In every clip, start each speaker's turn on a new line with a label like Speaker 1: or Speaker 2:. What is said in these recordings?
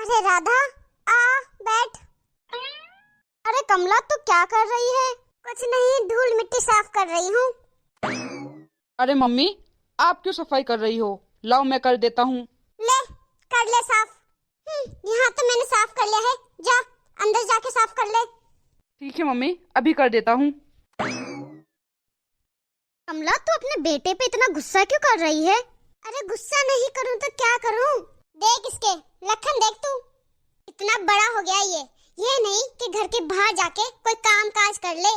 Speaker 1: अरे राधा, आ बैठ। अरे कमला, तू क्या कर रही है? कुछ नहीं, धूल मिट्टी साफ कर रही हूँ।
Speaker 2: अरे मम्मी, आप क्यों सफाई कर रही हो? लाओ मैं कर देता हूँ।
Speaker 1: ले, कर ले साफ। यहाँ तो मैंने साफ कर लिया है, जा अंदर जाके साफ कर ले।
Speaker 2: ठीक है मम्मी, अभी कर देता हूँ।
Speaker 1: कमला, तू अपने बेटे पे इतना गुस्सा क्यों कर रही है? अरे गुस्सा नहीं करूँ तो क्या करूँ? देख इसके लखन, देख तू इतना बड़ा हो गया। ये नहीं कि घर के बाहर जाके कोई काम काज कर ले,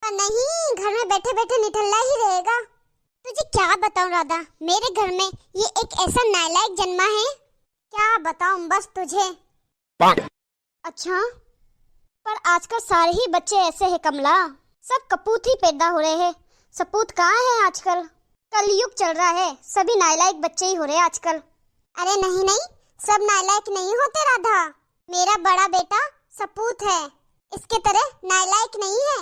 Speaker 1: पर नहीं, घर में बैठे बैठे निठल्ला ही रहेगा। तुझे क्या बताऊं राधा, मेरे घर में ये एक ऐसा नालायक जन्मा है, क्या बताऊं बस तुझे। अच्छा, पर आजकल सारे ही बच्चे ऐसे हैं कमला, सब कपूत ही पैदा हो रहे हैं। सपूत कहाँ है आजकल? कलयुग चल रहा है, सभी नालायक बच्चे ही हो रहे हैं आजकल। अरे नहीं नहीं, सब नालायक नहीं होते राधा। मेरा बड़ा बेटा सपूत है, इसके तरह नालायक नहीं है,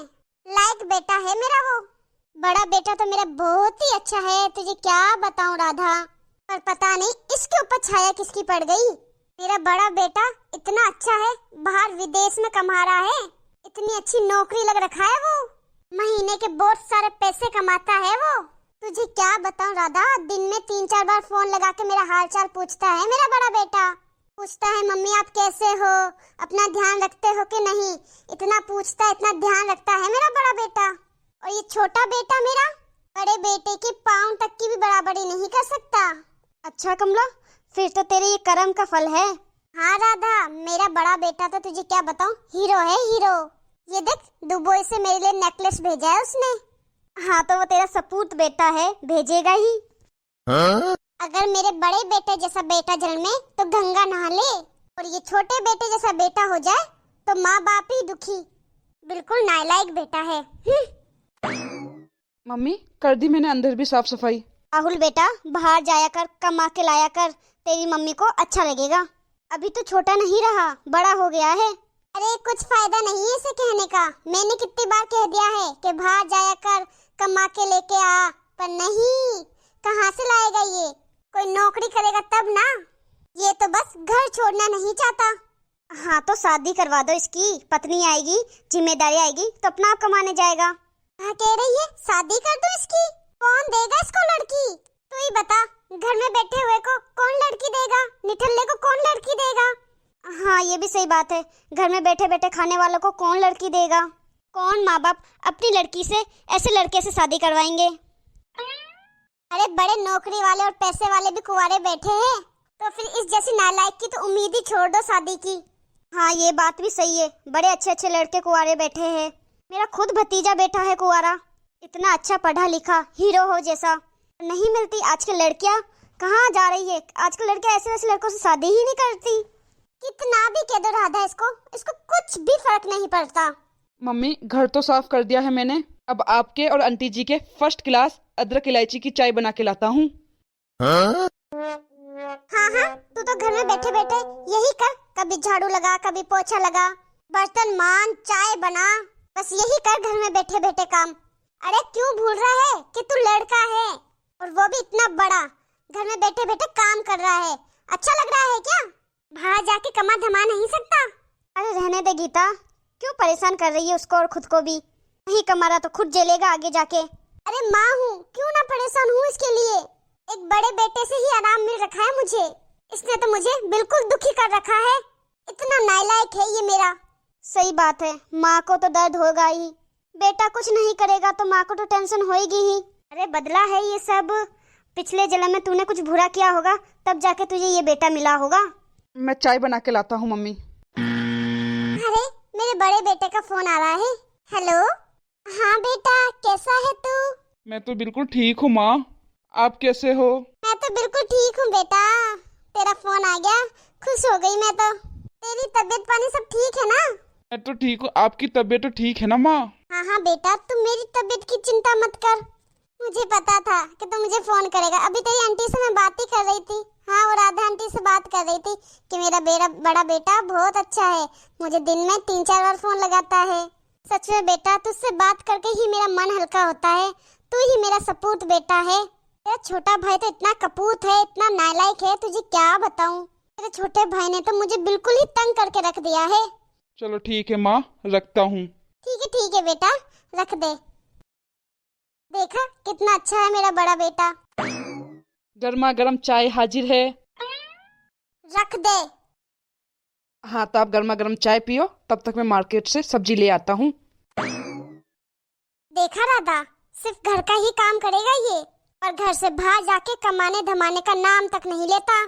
Speaker 1: लायक बेटा है मेरा। वो बड़ा बेटा तो मेरा बहुत ही अच्छा है, तुझे क्या बताऊं राधा। पर पता नहीं इसके ऊपर छाया किसकी पड़ गई। मेरा बड़ा बेटा इतना अच्छा है, बाहर विदेश में कमा रहा है, इतनी अच्छी नौकरी लग रखा है, वो महीने के बहुत सारे पैसे कमाता है वो। तुझे क्या बताऊं राधा, दिन में 3-4 बार फोन लगा के मेरा हाल चाल पूछता है मेरा बड़ा बेटा। पूछता है मम्मी आप कैसे हो, अपना ध्यान रखते हो कि नहीं, इतना पूछता है, इतना ध्यान रखता है मेरा बड़ा बेटा। और ये छोटा बेटा मेरा बड़े बेटे की पाँव तक की भी बराबरी नहीं कर सकता।
Speaker 2: अच्छा कमला, फिर तो तेरे ये कर्म का फल है।
Speaker 1: हाँ राधा, मेरा बड़ा बेटा तो तुझे क्या बताऊं, हीरो है हीरो। ये देख, दुबई से मेरे लिए नेकलेस भेजा है उसने।
Speaker 2: हाँ तो वो तेरा सपूत बेटा है, भेजेगा ही।
Speaker 1: अगर मेरे बड़े बेटे जैसा बेटा जन्मे तो गंगा नहा ले, और ये छोटे बेटे जैसा बेटा हो जाए तो माँ बाप ही दुखी। बिल्कुल नालायक बेटा है।
Speaker 2: मम्मी, कर दी मैंने अंदर भी साफ सफाई।
Speaker 1: राहुल बेटा, बाहर जाया कर, कमा के लाया कर, तेरी मम्मी को अच्छा लगेगा। अभी तो छोटा नहीं रहा, बड़ा हो गया है। अरे कुछ फायदा नहीं है इसे कहने का, मैंने कितनी बार कह दिया है कि बाहर जाया कर, कमा के लेके आ, पर नहीं, कहाँ से लाएगा ये? कोई नौकरी करेगा तब ना। ये तो बस घर छोड़ना नहीं चाहता।
Speaker 2: हाँ तो शादी करवा दो इसकी, पत्नी आएगी, जिम्मेदारी आएगी तो अपना आप कमाने जाएगा।
Speaker 1: हाँ कह रही है शादी कर दो इसकी, कौन देगा इसको लड़की? तू ही बता, घर में बैठे हुए को कौन लड़की देगा, निठल्ले को कौन लड़की देगा?
Speaker 2: हाँ ये भी सही बात है, घर में बैठे बैठे खाने वालों को कौन लड़की देगा? कौन माँ बाप अपनी लड़की से ऐसे लड़के से शादी करवाएंगे?
Speaker 1: अरे बड़े नौकरी वाले और पैसे वाले भी कुंवारे बैठे हैं, तो फिर इस जैसी नालायक की तो उम्मीद ही छोड़ दो शादी की।
Speaker 2: हाँ ये बात भी सही है, बड़े अच्छे अच्छे लड़के कुंवारे बैठे हैं। मेरा खुद भतीजा बैठा है कुंवारा, इतना अच्छा पढ़ा लिखा हीरो हो जैसा। नहीं मिलती आजकल लड़कियां, कहाँ जा रही है आजकल लड़कियां, ऐसे वैसे लड़कों से शादी ही नहीं करती।
Speaker 1: कितना भी कह दो राधा, इसको कुछ भी फर्क नहीं पड़ता।
Speaker 2: मम्मी, घर तो साफ कर दिया है मैंने, अब आपके और आंटी जी के फर्स्ट क्लास अदरक इलायची की चाय बना के लाता हूँ।
Speaker 1: हाँ हाँ, तू तो घर में बैठे बैठे यही कर, कभी झाड़ू लगा, कभी पोछा लगा, बर्तन मान, चाय बना, बस यही कर घर में बैठे बैठे काम। अरे क्यों भूल रहा है कि तू लड़का है, और वो भी इतना बड़ा, घर में बैठे बैठे काम कर रहा है? अच्छा लग रहा है क्या? बाहर जाके कमा धमा नहीं सकता?
Speaker 2: अरे रहने दे गीता, क्यों परेशान कर रही है उसको और खुद को भी? नहीं कमा रहा तो खुद झेलेगा आगे जाके।
Speaker 1: अरे माँ हूँ, क्यों ना परेशान हूँ इसके लिए। एक बड़े बेटे से ही आराम मिल रखा है मुझे, इसने तो मुझे बिल्कुल दुखी कर रखा है। इतना नालायक है ये मेरा।
Speaker 2: सही बात है, माँ को तो दर्द होगा ही, बेटा कुछ नहीं करेगा तो माँ को तो टेंशन होगी ही। अरे बदला है ये सब, पिछले जन्म में तूने कुछ बुरा किया होगा, तब जाके तुझे ये बेटा मिला होगा। मैं चाय बना के लाता हूँ मम्मी।
Speaker 1: अरे मेरे बड़े बेटे का फोन आ रहा है। हेलो, हाँ बेटा, कैसा है तू?
Speaker 3: मैं तो बिल्कुल ठीक हूँ माँ, आप कैसे हो?
Speaker 1: मैं तो बिल्कुल ठीक हूँ बेटा, तेरा फोन आ गया, खुश हो गई मैं तो। तेरी तबीयत पानी सब ठीक है ना?
Speaker 3: मैं तो ठीक हूँ, आपकी तबीयत तो ठीक है ना माँ?
Speaker 1: हाँ हाँ बेटा, तुम मेरी तबीयत की चिंता मत कर, मुझे पता था कि तू मुझे फोन करेगा। अभी तेरी आंटी से मैं बात ही कर रही थी। हाँ, वो राधा आंटी से बात कर रही थी कि मेरा बड़ा बेटा बहुत अच्छा है, मुझे दिन में 3-4 बार फोन लगाता है। सच में बेटा, तुझसे बात करके ही मेरा मन हल्का होता है, तू ही मेरा सपूत बेटा है। तेरा छोटा भाई तो इतना कपूत है, इतना नालायक है, तुझे क्या बताऊं। तेरे छोटे भाई ने तो मुझे बिल्कुल ही तंग करके रख दिया है।
Speaker 3: चलो ठीक है माँ, रखता हूँ।
Speaker 1: ठीक है बेटा, रख दे। देखा कितना अच्छा है मेरा बड़ा बेटा।
Speaker 4: गर्मा गर्म चाय हाजिर है।
Speaker 1: रख दे।
Speaker 4: हाँ तो आप गर्मा गर्म चाय पियो, तब तक मैं मार्केट से सब्जी ले आता हूँ।
Speaker 1: देखा राधा, सिर्फ घर का ही काम करेगा ये, पर घर से बाहर जाके कमाने धमाने का नाम तक नहीं लेता।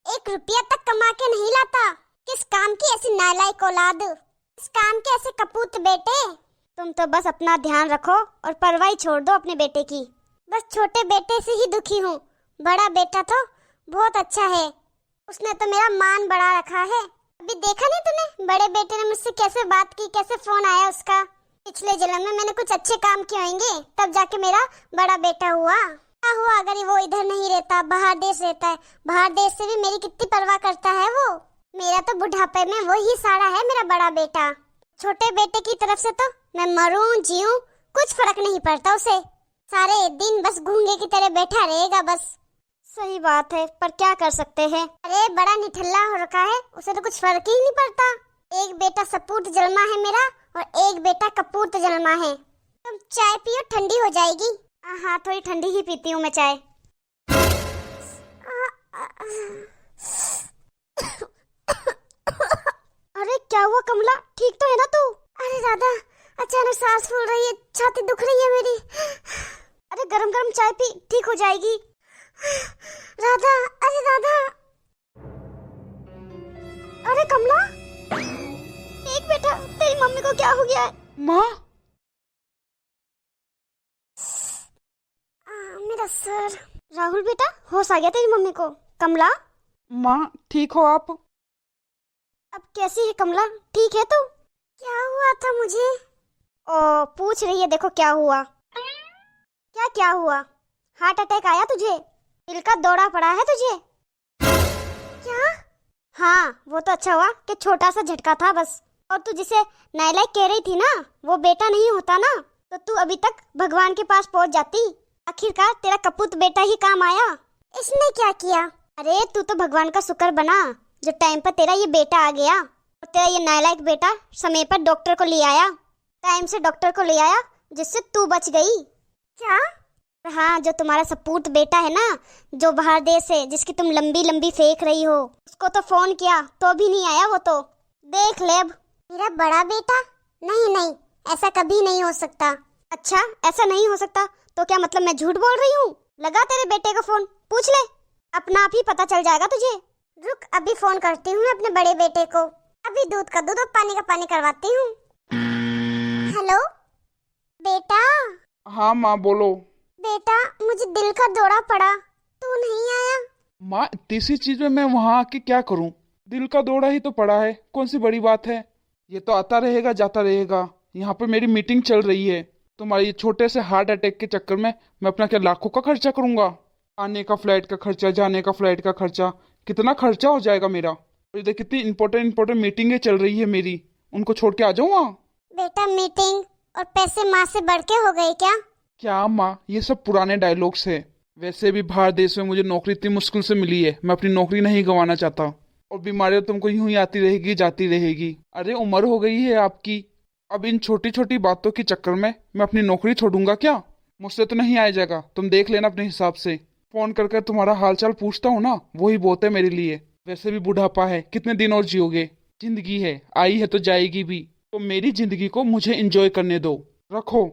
Speaker 1: 1 रुपया तक कमा के नहीं लाता। किस काम की ऐसी नालायक औलाद, किस काम के ऐसे कपूत बेटे।
Speaker 2: तुम तो बस अपना ध्यान रखो और परवाह छोड़ दो अपने बेटे की।
Speaker 1: बस छोटे बेटे से ही दुखी हूँ। बड़ा बेटा तो बहुत अच्छा है, उसने तो मेरा मान बढ़ा रखा है। अभी देखा नहीं तूने, बड़े बेटे ने मुझसे कैसे बात की, कैसे फोन आया उसका। पिछले जन्म में मैंने कुछ अच्छे काम किए होंगे, तब जाके मेरा बड़ा बेटा हुआ। क्या हुआ अगर वो इधर नहीं रहता, बाहर देश रहता है। बाहर देश से भी मेरी कितनी परवाह करता है वो। मेरा तो बुढ़ापे में वो ही सहारा है, मेरा बड़ा बेटा। छोटे बेटे की तरफ से तो मैं मरूं जीऊं कुछ फर्क नहीं पड़ता उसे। सारे दिन बस गूंगे की तरह बैठा रहेगा बस।
Speaker 2: सही बात है, पर क्या कर सकते हैं।
Speaker 1: अरे बड़ा निठल्ला हो रखा है, उसे तो कुछ फर्क ही नहीं पड़ता। एक बेटा सपूत जन्मा है मेरा और एक बेटा कपूत जन्मा है। तुम चाय पियो, ठंडी हो जाएगी।
Speaker 2: हाँ थोड़ी ठंडी ही पीती हूँ मैं चाय। अरे क्या हुआ कमला, ठीक तो है ना तू?
Speaker 1: अरे राधा, अचानक सांस फूल रही है, छाती दुख रही है मेरी।
Speaker 2: अरे गरम गरम चाय पी, ठीक हो जाएगी।
Speaker 1: राधा, अरे राधा।
Speaker 2: अरे कमला, एक बेटा, तेरी मम्मी को क्या हो गया है?
Speaker 3: माँ,
Speaker 1: मेरा सर।
Speaker 2: राहुल बेटा, होश आ गया तेरी मम्मी को। कमला,
Speaker 3: माँ ठीक हो आप?
Speaker 2: अब कैसी है कमला, ठीक है तू?
Speaker 1: क्या हुआ था मुझे?
Speaker 2: ओ पूछ रही है, देखो क्या हुआ। क्या क्या हुआ? हार्ट अटैक आया तुझे? दिल का दौरा पड़ा है तुझे?
Speaker 1: क्या?
Speaker 2: हाँ वो तो अच्छा हुआ कि छोटा सा झटका था बस। और तू जिसे नालायक कह रही थी ना, वो बेटा नहीं होता ना, तो तू अभी तक भगवान के पास पहुंच जाती। आखिरकार तेरा कपूत बेटा ही काम आया।
Speaker 1: इसने क्या किया?
Speaker 2: अरे तू तो भगवान का शुक्र बना जो टाइम पर तेरा ये बेटा आ गया और तेरा ये नालायक बेटा समय पर डॉक्टर को ले आया। टाइम से डॉक्टर को ले आया जिससे तू बच गई।
Speaker 1: क्या?
Speaker 2: हाँ, जो तुम्हारा सपूत बेटा है ना, जो बाहर देश से, जिसकी तुम लंबी लंबी फेंक रही हो, उसको तो फोन किया तो भी नहीं आया वो तो। देख ले अब।
Speaker 1: मेरा बड़ा बेटा? नहीं नहीं, ऐसा कभी नहीं हो सकता।
Speaker 2: अच्छा ऐसा नहीं हो सकता तो क्या मतलब मैं झूठ बोल रही हूँ? लगा तेरे बेटे को फोन, पूछ ले, अपना आप ही पता चल जाएगा तुझे।
Speaker 1: रुक, अभी फोन करती हूँ अपने बड़े बेटे को। अभी दूध का दूध और पानी का पानी करवाती हूँ। हेलो बेटा।
Speaker 3: हाँ माँ बोलो।
Speaker 1: बेटा, मुझे दिल का दौरा पड़ा, तू नहीं आया।
Speaker 3: माँ तीसरी चीज में मैं वहाँ आके क्या करूँ? दिल का दौरा ही तो पड़ा है, कौन सी बड़ी बात है? ये तो आता रहेगा जाता रहेगा। यहाँ पे मेरी मीटिंग चल रही है, तुम्हारे ये छोटे से हार्ट अटैक के चक्कर में मैं अपना क्या लाखों का खर्चा करूंगा? आने का फ्लाइट का खर्चा, जाने का फ्लाइट का खर्चा, कितना खर्चा हो जाएगा मेरा। और इधर कितनी इंपॉर्टेंट मीटिंगें चल रही है मेरी, उनको छोड़ के आ जाऊँ वहाँ?
Speaker 1: बेटा, मीटिंग और पैसे माँ से बढ़ के हो गए क्या?
Speaker 3: क्या माँ, ये सब पुराने डायलॉग्स है। वैसे भी बाहर देश में मुझे नौकरी इतनी मुश्किल से मिली है, मैं अपनी नौकरी नहीं गंवाना चाहता। और बीमारियां तुमको यूं ही आती रहेगी जाती रहेगी। अरे उम्र हो गई है आपकी, अब इन छोटी छोटी बातों के चक्कर में मैं अपनी नौकरी छोड़ूंगा क्या? मुझसे तो नहीं आया जाएगा, तुम देख लेना अपने हिसाब से। फोन कर कर तुम्हारा हालचाल पूछता हूँ ना, वही बहुत है मेरे लिए। वैसे भी बुढ़ापा है, कितने दिन और जियोगे? जिंदगी है, आई है तो जाएगी भी, तो मेरी जिंदगी को मुझे एंजॉय करने दो। रखो।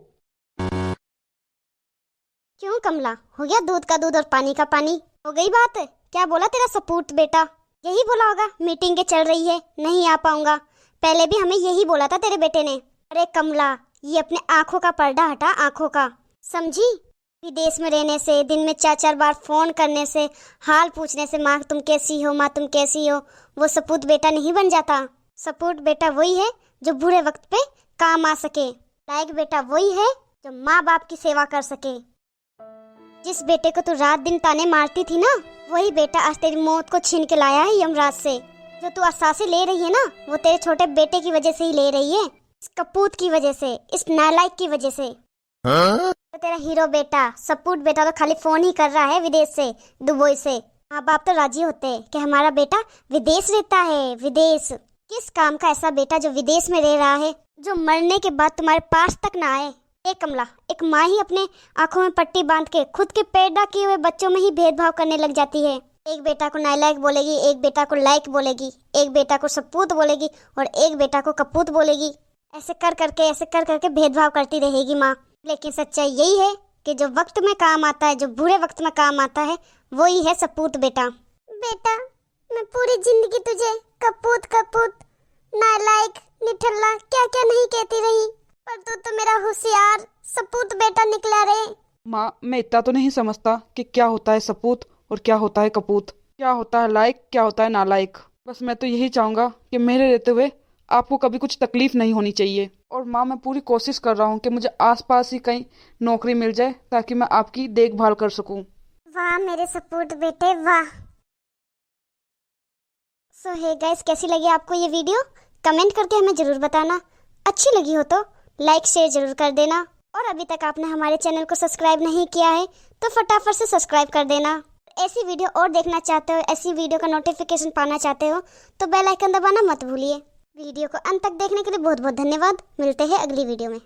Speaker 2: क्यों कमला, हो गया दूध का दूध और पानी का पानी? हो गई बात? क्या बोला तेरा सपूत बेटा? यही बोला होगा मीटिंग के चल रही है, नहीं आ पाऊंगा। पहले भी हमें यही बोला था तेरे बेटे ने। अरे कमला, ये अपने आंखों का पर्दा हटा, आंखों का, समझी? विदेश में रहने से, दिन में 4-4 बार फोन करने से, हाल पूछने से, माँ तुम कैसी हो, माँ तुम कैसी हो, वो सपूत बेटा नहीं बन जाता। सपूत बेटा वही है जो बुरे वक्त पे काम आ सके। लायक बेटा वही है जो माँ बाप की सेवा कर सके। जिस बेटे को तू रात दिन ताने मारती थी ना, वही बेटा आज तेरी मौत को छीन के लाया है यमराज से। जो तू आज सांसें ले रही है ना, वो तेरे छोटे बेटे की वजह से ही ले रही है, इस कपूत की वजह से, इस नालायक की वजह से। तो तेरा हीरो बेटा, सपूत बेटा तो खाली फोन ही कर रहा है विदेश से, दुबई से। माँ बाप तो राजी होते हैं कि हमारा बेटा विदेश रहता है, विदेश। किस काम का ऐसा बेटा जो विदेश में रह रहा है, जो मरने के बाद तुम्हारे पास तक ना आए। एक कमला, एक माँ ही अपने आंखों में पट्टी बांध के खुद के पैदा किए हुए बच्चों में ही भेदभाव करने लग जाती है। एक बेटा को नालायक बोलेगी, एक बेटा को लायक बोलेगी, एक बेटा को सपूत बोलेगी और एक बेटा को कपूत बोलेगी। ऐसे कर करके भेदभाव करती रहेगी माँ। लेकिन सच्चाई यही है कि जो वक्त में काम आता है, जो बुरे वक्त में काम आता है, वो ही है सपूत बेटा।
Speaker 1: बेटा, मैं पूरी जिंदगी तुझे कपूत कपूत, नालायक, निठल्ला क्या क्या नहीं कहती रही, पर तू तो मेरा होशियार सपूत बेटा निकला रे।
Speaker 4: माँ, मैं इतना तो नहीं समझता कि क्या होता है सपूत और क्या होता है कपूत, क्या होता है लायक, क्या होता है नालायक। बस मैं तो यही चाहूँगा कि मेरे रहते हुए आपको कभी कुछ तकलीफ नहीं होनी चाहिए। और माँ, मैं पूरी कोशिश कर रहा हूँ कि मुझे आसपास ही कहीं नौकरी मिल जाए ताकि मैं आपकी देखभाल कर सकूँ।
Speaker 1: वाह मेरे सपूत बेटे, वाह।
Speaker 2: सो हे गाइस, कैसी लगी आपको ये वीडियो? कमेंट करके हमें जरूर बताना। अच्छी लगी हो तो लाइक शेयर जरूर कर देना। और अभी तक आपने हमारे चैनल को सब्सक्राइब नहीं किया है तो फटाफट से सब्सक्राइब कर देना। ऐसी वीडियो और देखना चाहते हो, ऐसी वीडियो का नोटिफिकेशन पाना चाहते हो तो बेल आइकन दबाना मत भूलिए। वीडियो को अंत तक देखने के लिए बहुत बहुत धन्यवाद। मिलते हैं अगली वीडियो में।